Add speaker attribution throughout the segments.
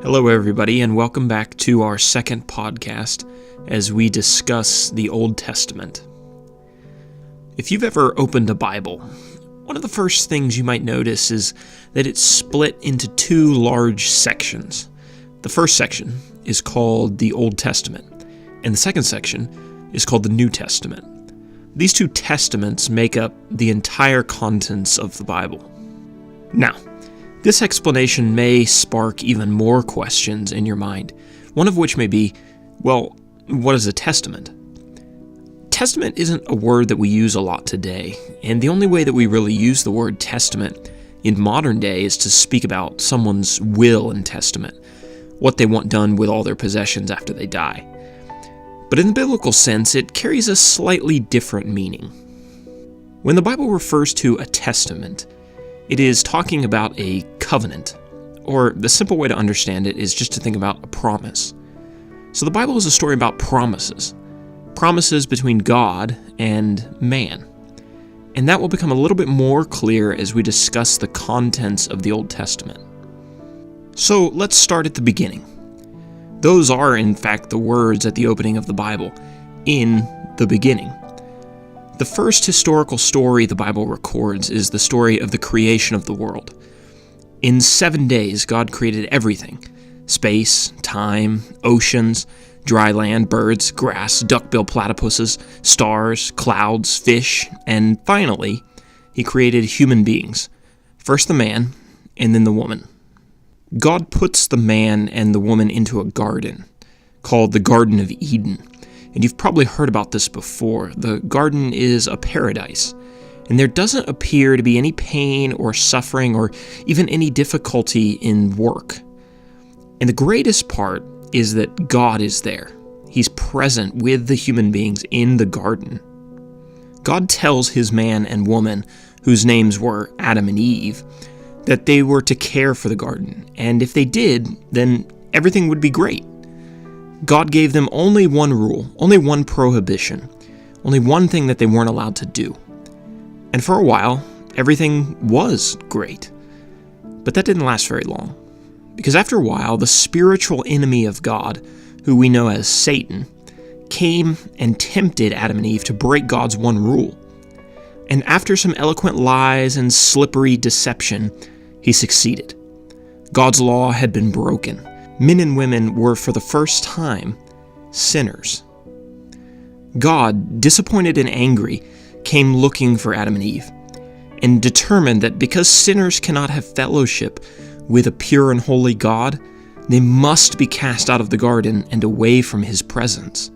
Speaker 1: Hello, everybody, and welcome back to our second podcast as we discuss the Old Testament. If you've ever opened a Bible, one of the first things you might notice is that it's split into two large sections. The first section is called the Old Testament, and the second section is called the New Testament. These two testaments make up the entire contents of the Bible. Now, this explanation may spark even more questions in your mind, one of which may be, well, what is a testament? Testament isn't a word that we use a lot today, and the only way that we really use the word testament in modern day is to speak about someone's will and testament, what they want done with all their possessions after they die. But in the biblical sense, it carries a slightly different meaning. When the Bible refers to a testament, it is talking about a covenant, or the simple way to understand it is just to think about a promise. So the Bible is a story about promises between God and man. And that will become a little bit more clear as we discuss the contents of the Old Testament. So let's start at the beginning. Those are, in fact, the words at the opening of the Bible, in the beginning. The first historical story the Bible records is the story of the creation of the world. In 7 days, God created everything: space, time, oceans, dry land, birds, grass, duck-billed platypuses, stars, clouds, fish, and finally, He created human beings. First the man, and then the woman. God puts the man and the woman into a garden called the Garden of Eden. And you've probably heard about this before. The garden is a paradise, and there doesn't appear to be any pain or suffering or even any difficulty in work. And the greatest part is that God is there. He's present with the human beings in the garden. God tells His man and woman, whose names were Adam and Eve, that they were to care for the garden, and if they did, then everything would be great. God gave them only one rule, only one prohibition, only one thing that they weren't allowed to do. And for a while, everything was great. But that didn't last very long. Because after a while, the spiritual enemy of God, who we know as Satan, came and tempted Adam and Eve to break God's one rule. And after some eloquent lies and slippery deception, he succeeded. God's law had been broken. Men and women were, for the first time, sinners. God, disappointed and angry, came looking for Adam and Eve, and determined that because sinners cannot have fellowship with a pure and holy God, they must be cast out of the garden and away from His presence.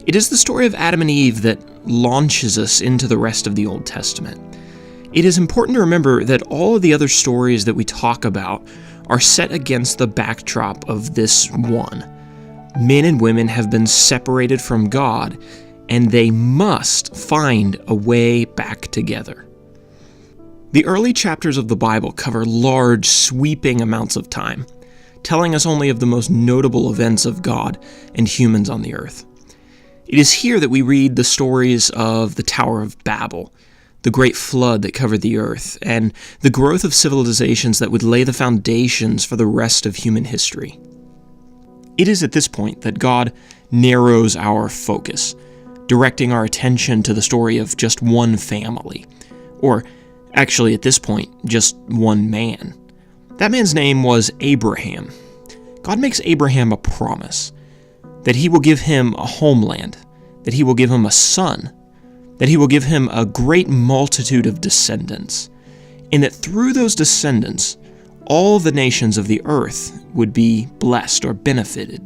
Speaker 1: It is the story of Adam and Eve that launches us into the rest of the Old Testament. It is important to remember that all of the other stories that we talk about are set against the backdrop of this one. Men and women have been separated from God, and they must find a way back together. The early chapters of the Bible cover large, sweeping amounts of time, telling us only of the most notable events of God and humans on the earth. It is here that we read the stories of the Tower of Babel, the great flood that covered the earth, and the growth of civilizations that would lay the foundations for the rest of human history. It is at this point that God narrows our focus, directing our attention to the story of just one family, or actually at this point, just one man. That man's name was Abraham. God makes Abraham a promise that He will give him a homeland, that He will give him a son, that He will give him a great multitude of descendants, and that through those descendants, all the nations of the earth would be blessed or benefited.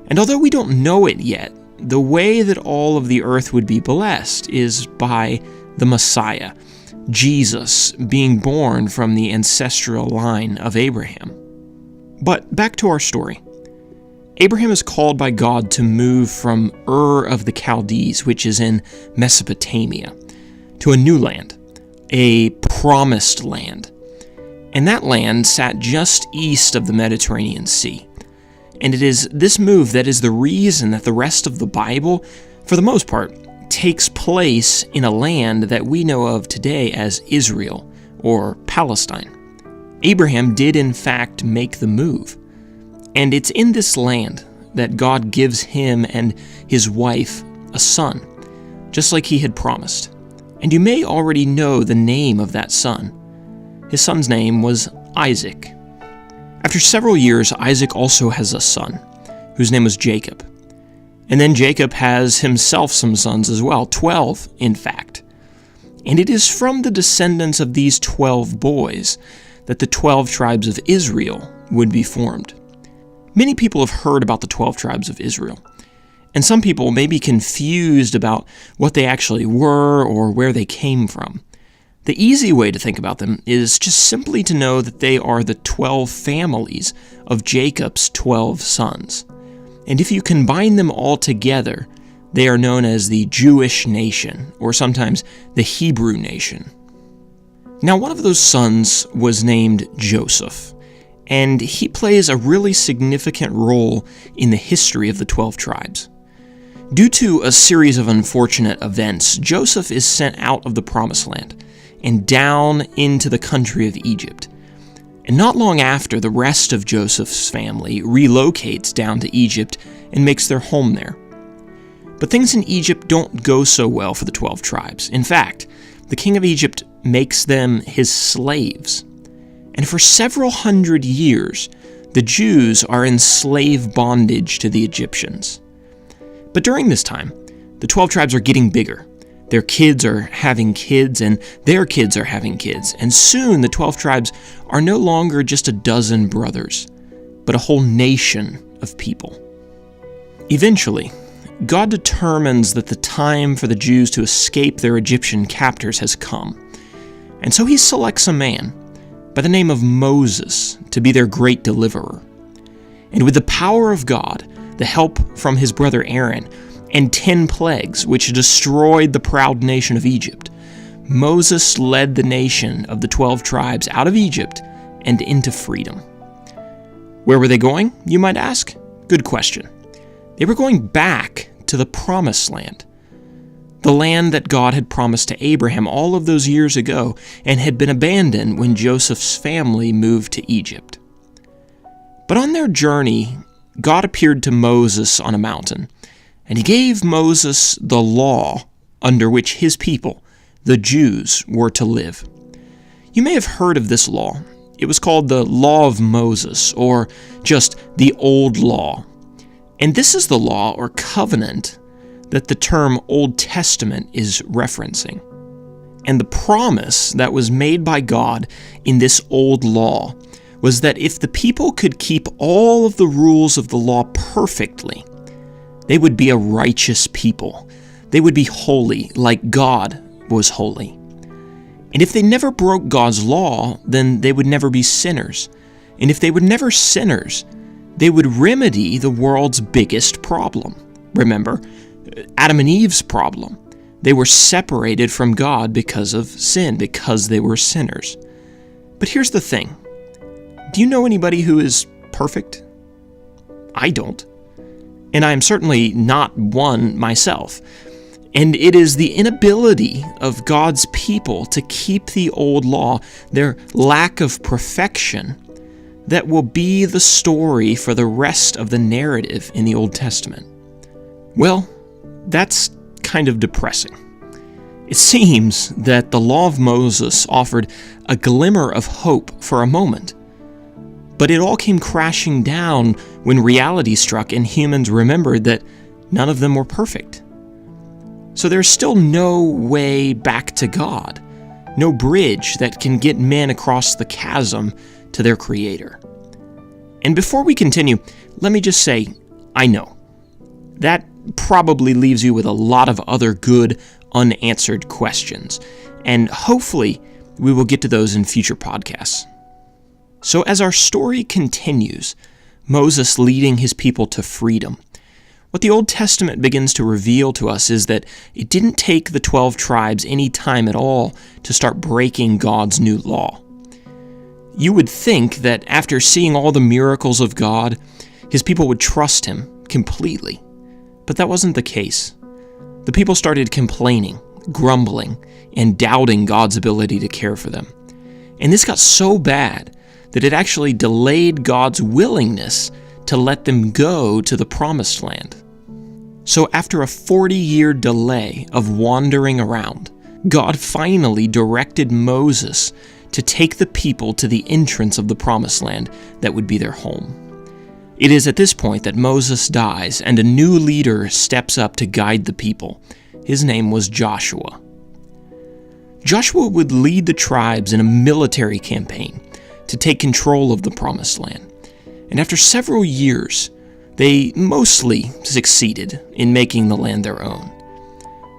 Speaker 1: And although we don't know it yet, the way that all of the earth would be blessed is by the Messiah, Jesus, being born from the ancestral line of Abraham. But back to our story. Abraham is called by God to move from Ur of the Chaldees, which is in Mesopotamia, to a new land, a promised land. And that land sat just east of the Mediterranean Sea. And it is this move that is the reason that the rest of the Bible, for the most part, takes place in a land that we know of today as Israel, or Palestine. Abraham did in fact make the move. And it's in this land that God gives him and his wife a son, just like he had promised. And you may already know the name of that son. His son's name was Isaac. After several years, Isaac also has a son, whose name was Jacob. And then Jacob has himself some sons as well, 12 in fact. And it is from the descendants of these 12 boys that the 12 tribes of Israel would be formed. Many people have heard about the 12 tribes of Israel, and some people may be confused about what they actually were or where they came from. The easy way to think about them is just simply to know that they are the 12 families of Jacob's 12 sons. And if you combine them all together, they are known as the Jewish nation, or sometimes the Hebrew nation. Now, one of those sons was named Joseph, and he plays a really significant role in the history of the 12 tribes. Due to a series of unfortunate events, Joseph is sent out of the Promised Land and down into the country of Egypt. And not long after, the rest of Joseph's family relocates down to Egypt and makes their home there. But things in Egypt don't go so well for the 12 tribes. In fact, the king of Egypt makes them his slaves. And for several hundred years, the Jews are in slave bondage to the Egyptians. But during this time, the 12 tribes are getting bigger. Their kids are having kids, and their kids are having kids. And soon the 12 tribes are no longer just a dozen brothers, but a whole nation of people. Eventually, God determines that the time for the Jews to escape their Egyptian captors has come. And so he selects a man by the name of Moses to be their great deliverer. And with the power of God, the help from his brother Aaron, and 10 plagues which destroyed the proud nation of Egypt, Moses led the nation of the 12 tribes out of Egypt and into freedom. Where were they going, you might ask? Good question. They were going back to the Promised Land, the land that God had promised to Abraham all of those years ago and had been abandoned when Joseph's family moved to Egypt. But on their journey, God appeared to Moses on a mountain, and he gave Moses the law under which his people, the Jews, were to live. You may have heard of this law. It was called the Law of Moses, or just the Old Law. And this is the law or covenant that the term Old Testament is referencing. And the promise that was made by God in this old law was that if the people could keep all of the rules of the law perfectly, they would be a righteous people. They would be holy like God was holy. And if they never broke God's law, then they would never be sinners. And if they were never sinners, they would remedy the world's biggest problem. Remember, Adam and Eve's problem. They were separated from God because of sin, because they were sinners. But here's the thing. Do you know anybody who is perfect? I don't. And I am certainly not one myself. And it is the inability of God's people to keep the old law, their lack of perfection, that will be the story for the rest of the narrative in the Old Testament. Well, that's kind of depressing. It seems that the law of Moses offered a glimmer of hope for a moment, but it all came crashing down when reality struck and humans remembered that none of them were perfect. So there's still no way back to God, no bridge that can get men across the chasm to their Creator. And before we continue, let me just say, I know. That probably leaves you with a lot of other good, unanswered questions, and hopefully we will get to those in future podcasts. So as our story continues, Moses leading his people to freedom, what the Old Testament begins to reveal to us is that it didn't take the 12 tribes any time at all to start breaking God's new law. You would think that after seeing all the miracles of God, his people would trust him completely. But that wasn't the case. The people started complaining, grumbling, and doubting God's ability to care for them. And this got so bad that it actually delayed God's willingness to let them go to the Promised Land. So after a 40-year delay of wandering around, God finally directed Moses to take the people to the entrance of the Promised Land that would be their home. It is at this point that Moses dies and a new leader steps up to guide the people. His name was Joshua. Joshua would lead the tribes in a military campaign to take control of the Promised Land. And after several years, they mostly succeeded in making the land their own.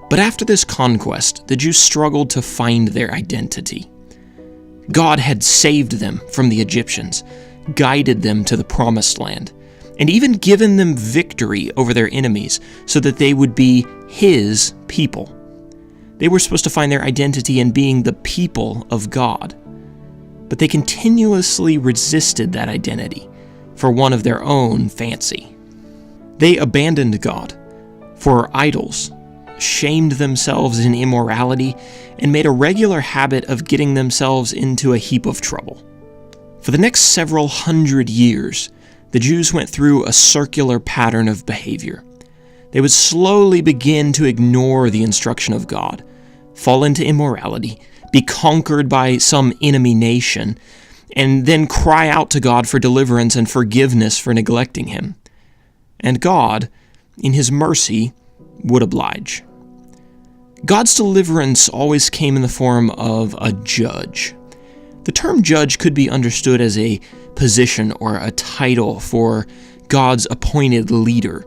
Speaker 1: But after this conquest, the Jews struggled to find their identity. God had saved them from the Egyptians, guided them to the Promised Land, and even given them victory over their enemies so that they would be His people. They were supposed to find their identity in being the people of God. But they continuously resisted that identity for one of their own fancy. They abandoned God for idols, shamed themselves in immorality, and made a regular habit of getting themselves into a heap of trouble. For the next several hundred years, the Jews went through a circular pattern of behavior. They would slowly begin to ignore the instruction of God, fall into immorality, be conquered by some enemy nation, and then cry out to God for deliverance and forgiveness for neglecting Him. And God, in His mercy, would oblige. God's deliverance always came in the form of a judge. The term judge could be understood as a position or a title for God's appointed leader,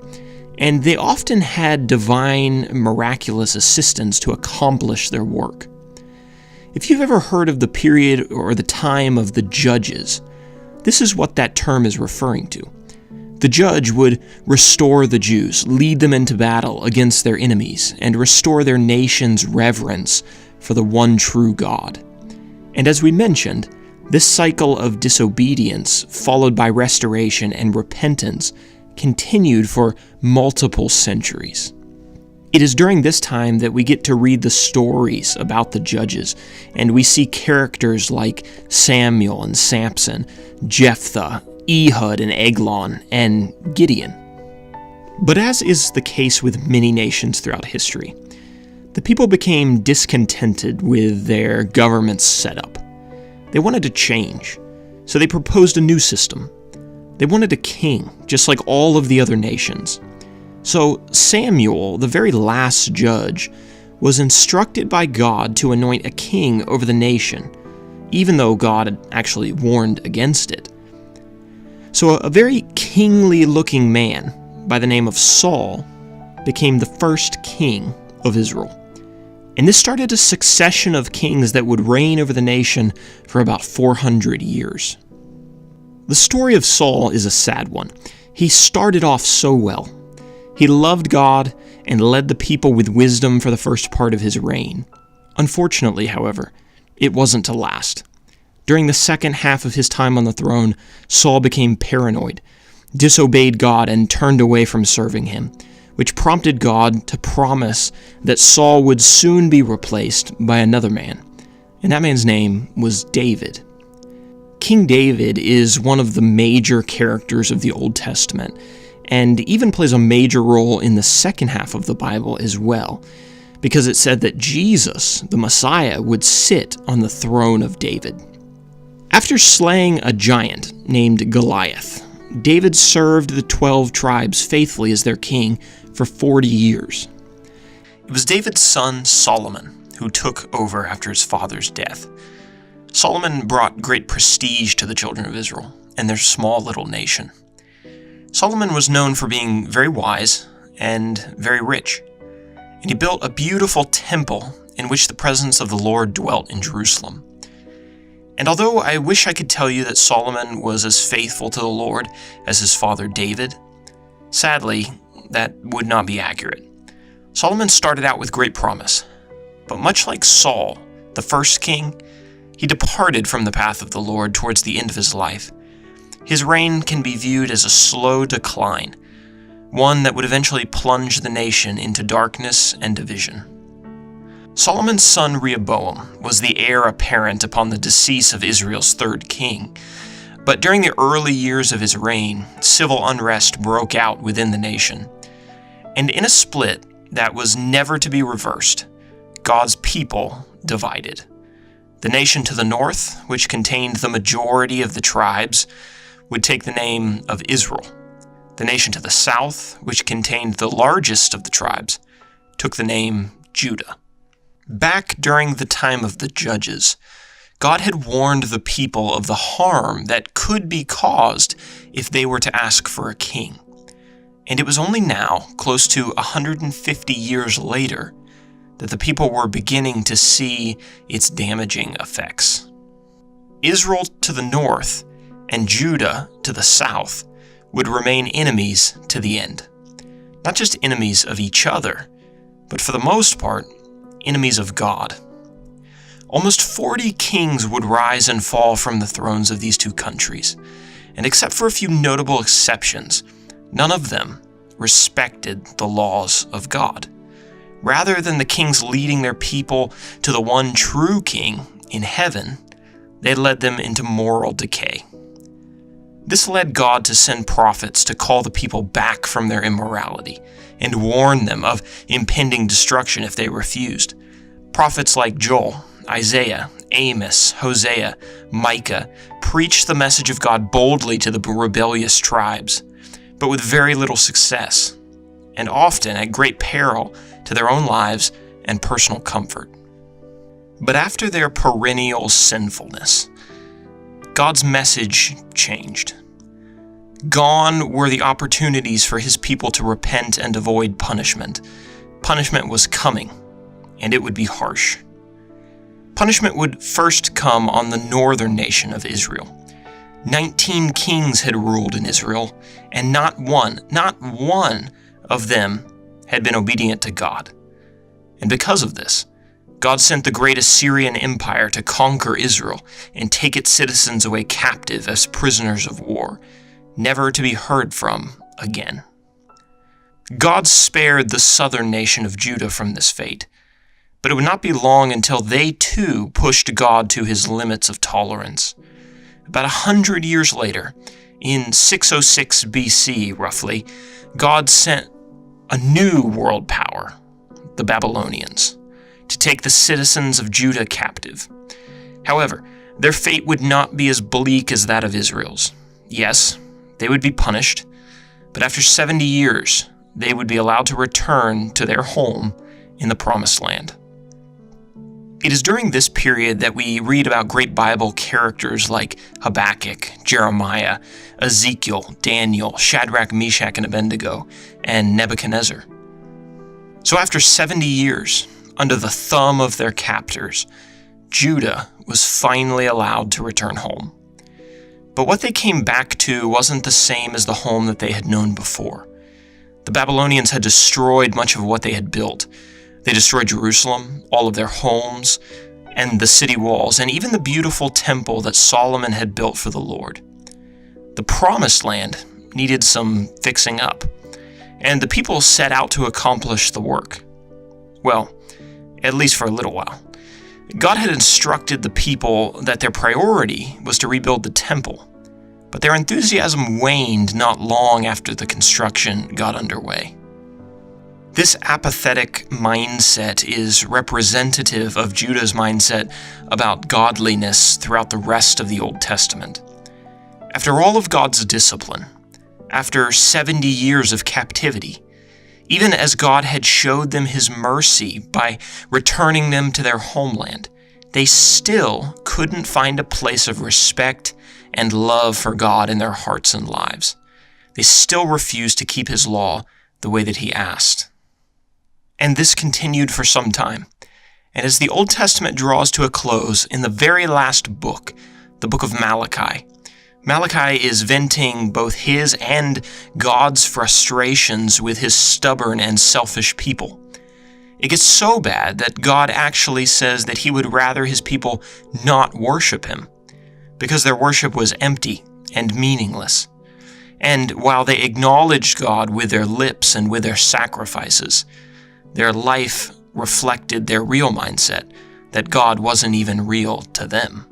Speaker 1: and they often had divine, miraculous assistance to accomplish their work. If you've ever heard of the period or the time of the judges, this is what that term is referring to. The judge would restore the Jews, lead them into battle against their enemies, and restore their nation's reverence for the one true God. And as we mentioned, this cycle of disobedience, followed by restoration and repentance, continued for multiple centuries. It is during this time that we get to read the stories about the judges, and we see characters like Samuel and Samson, Jephthah, Ehud and Eglon, and Gideon. But as is the case with many nations throughout history, the people became discontented with their government's setup. They wanted to change, so they proposed a new system. They wanted a king, just like all of the other nations. So Samuel, the very last judge, was instructed by God to anoint a king over the nation, even though God had actually warned against it. So a very kingly-looking man by the name of Saul became the first king of Israel. And this started a succession of kings that would reign over the nation for about 400 years. The story of Saul is a sad one. He started off so well. He loved God and led the people with wisdom for the first part of his reign. Unfortunately, however, it wasn't to last. During the second half of his time on the throne, Saul became paranoid, disobeyed God, and turned away from serving Him, which prompted God to promise that Saul would soon be replaced by another man, and that man's name was David. King David is one of the major characters of the Old Testament, and even plays a major role in the second half of the Bible as well, because it said that Jesus, the Messiah, would sit on the throne of David. After slaying a giant named Goliath, David served the 12 tribes faithfully as their king for 40 years. It was David's son Solomon who took over after his father's death. Solomon brought great prestige to the children of Israel and their small little nation. Solomon was known for being very wise and very rich, and he built a beautiful temple in which the presence of the Lord dwelt in Jerusalem. And although I wish I could tell you that Solomon was as faithful to the Lord as his father David, sadly, that would not be accurate. Solomon started out with great promise, but much like Saul, the first king, he departed from the path of the Lord towards the end of his life. His reign can be viewed as a slow decline, one that would eventually plunge the nation into darkness and division. Solomon's son Rehoboam was the heir apparent upon the decease of Israel's third king, But during the early years of his reign, civil unrest broke out within the nation. And in a split that was never to be reversed, God's people divided. The nation to the north, which contained the majority of the tribes, would take the name of Israel. The nation to the south, which contained the largest of the tribes, took the name Judah. Back during the time of the Judges, God had warned the people of the harm that could be caused if they were to ask for a king. And it was only now, close to 150 years later, that the people were beginning to see its damaging effects. Israel to the north and Judah to the south would remain enemies to the end. Not just enemies of each other, but for the most part, enemies of God. Almost 40 kings would rise and fall from the thrones of these two countries, and except for a few notable exceptions, none of them respected the laws of God. Rather than the kings leading their people to the one true king in heaven, they led them into moral decay. This led God to send prophets to call the people back from their immorality and warn them of impending destruction if they refused. Prophets like Joel, Isaiah, Amos, Hosea, Micah preached the message of God boldly to the rebellious tribes, but with very little success, and often at great peril to their own lives and personal comfort. But after their perennial sinfulness, God's message changed. Gone were the opportunities for his people to repent and avoid punishment. Punishment was coming, and it would be harsh. Punishment would first come on the northern nation of Israel. 19 kings had ruled in Israel, and not one of them had been obedient to God. And because of this, God sent the great Assyrian Empire to conquer Israel and take its citizens away captive as prisoners of war, never to be heard from again. God spared the southern nation of Judah from this fate, but it would not be long until they too pushed God to his limits of tolerance. About 100 years later, in 606 BC roughly, God sent a new world power, the Babylonians, to take the citizens of Judah captive. However, their fate would not be as bleak as that of Israel's. Yes, they would be punished, but after 70 years, they would be allowed to return to their home in the Promised Land. It is during this period that we read about great Bible characters like Habakkuk, Jeremiah, Ezekiel, Daniel, Shadrach, Meshach, and Abednego, and Nebuchadnezzar. So after 70 years, under the thumb of their captors, Judah was finally allowed to return home. But what they came back to wasn't the same as the home that they had known before. The Babylonians had destroyed much of what they had built. They destroyed Jerusalem, all of their homes, and the city walls, and even the beautiful temple that Solomon had built for the Lord. The Promised Land needed some fixing up, and the people set out to accomplish the work. Well, at least for a little while. God had instructed the people that their priority was to rebuild the temple, but their enthusiasm waned not long after the construction got underway. This apathetic mindset is representative of Judah's mindset about godliness throughout the rest of the Old Testament. After all of God's discipline, after 70 years of captivity, even as God had showed them his mercy by returning them to their homeland, they still couldn't find a place of respect and love for God in their hearts and lives. They still refused to keep his law the way that he asked. And this continued for some time. And as the Old Testament draws to a close, in the very last book, the book of Malachi, Malachi is venting both his and God's frustrations with his stubborn and selfish people. It gets so bad that God actually says that he would rather his people not worship him, because their worship was empty and meaningless. And while they acknowledged God with their lips and with their sacrifices, their life reflected their real mindset, that God wasn't even real to them.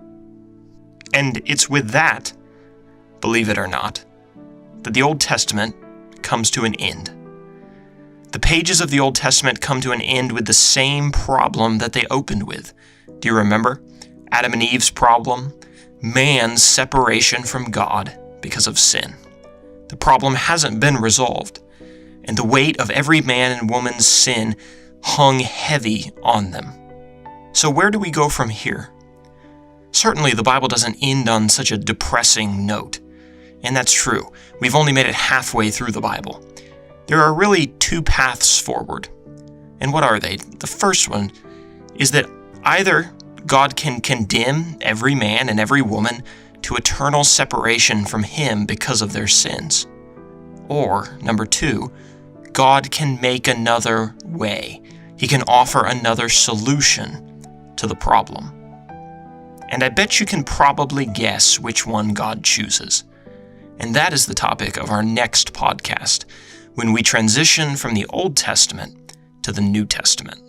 Speaker 1: And it's with that believe it or not, that the Old Testament comes to an end. The pages of the Old Testament come to an end with the same problem that they opened with. Do you remember? Adam and Eve's problem, man's separation from God because of sin. The problem hasn't been resolved, and the weight of every man and woman's sin hung heavy on them. So where do we go from here? Certainly the Bible doesn't end on such a depressing note, and that's true. We've only made it halfway through the Bible. There are really two paths forward. And what are they? The first one is that either God can condemn every man and every woman to eternal separation from Him because of their sins. Or, number two, God can make another way. He can offer another solution to the problem. And I bet you can probably guess which one God chooses. And that is the topic of our next podcast, when we transition from the Old Testament to the New Testament.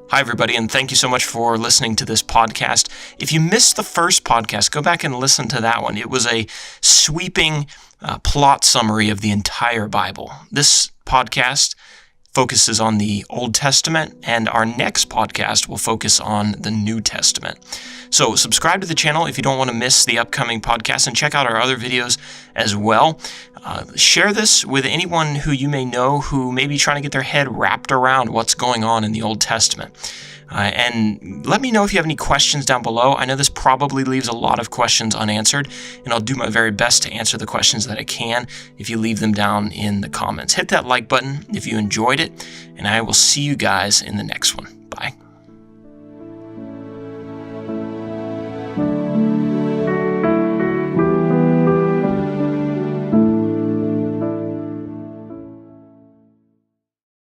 Speaker 1: Hi, everybody, and thank you so much for listening to this podcast. If you missed the first podcast, go back and listen to that one. It was a sweeping plot summary of the entire Bible. This podcast focuses on the Old Testament, and our next podcast will focus on the New Testament. So subscribe to the channel if you don't want to miss the upcoming podcast, and check out our other videos as well. Share this with anyone who you may know who may be trying to get their head wrapped around what's going on in the Old Testament. And let me know if you have any questions down below. I know this probably leaves a lot of questions unanswered, and I'll do my very best to answer the questions that I can if you leave them down in the comments. Hit that like button if you enjoyed it, and I will see you guys in the next one.